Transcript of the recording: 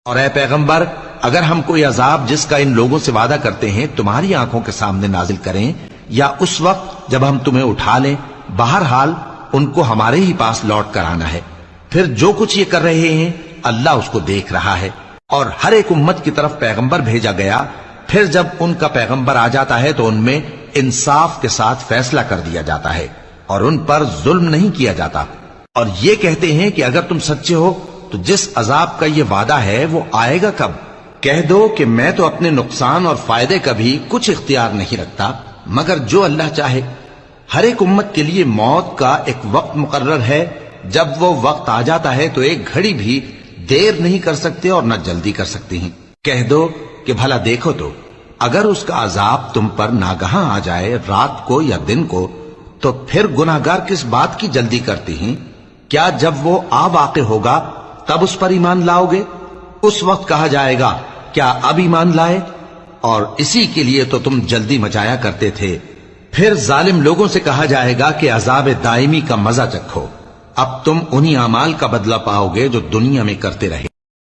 اور اے پیغمبر اگر ہم کوئی عذاب جس کا ان لوگوں سے وعدہ کرتے ہیں تمہاری آنکھوں کے سامنے نازل کریں یا اس وقت جب ہم تمہیں اٹھا لیں، بہرحال ان کو ہمارے ہی پاس لوٹ کر آنا ہے، پھر جو کچھ یہ کر رہے ہیں اللہ اس کو دیکھ رہا ہے۔ اور ہر ایک امت کی طرف پیغمبر بھیجا گیا، پھر جب ان کا پیغمبر آ جاتا ہے تو ان میں انصاف کے ساتھ فیصلہ کر دیا جاتا ہے اور ان پر ظلم نہیں کیا جاتا، اور یہ کہتے ہیں کہ اگر تم سچے ہو تو جس عذاب کا یہ وعدہ ہے وہ آئے گا کب؟ کہہ دو کہ میں تو اپنے نقصان اور فائدے کا بھی کچھ اختیار نہیں رکھتا مگر جو اللہ چاہے۔ ہر ایک امت کے لیے موت کا ایک وقت مقرر ہے، جب وہ وقت آ جاتا ہے تو ایک گھڑی بھی دیر نہیں کر سکتے اور نہ جلدی کر سکتے ہیں۔ کہہ دو کہ بھلا دیکھو تو اگر اس کا عذاب تم پر ناگہاں آ جائے رات کو یا دن کو تو پھر گناہگار کس بات کی جلدی کرتے ہیں؟ کیا جب وہ آ واقع ہوگا تب اس پر ایمان لاؤ گے؟ اس وقت کہا جائے گا کیا اب ایمان لائے؟ اور اسی کے لیے تو تم جلدی مچایا کرتے تھے۔ پھر ظالم لوگوں سے کہا جائے گا کہ عذاب دائمی کا مزہ چکھو، اب تم انہی اعمال کا بدلہ پاؤ گے جو دنیا میں کرتے رہے۔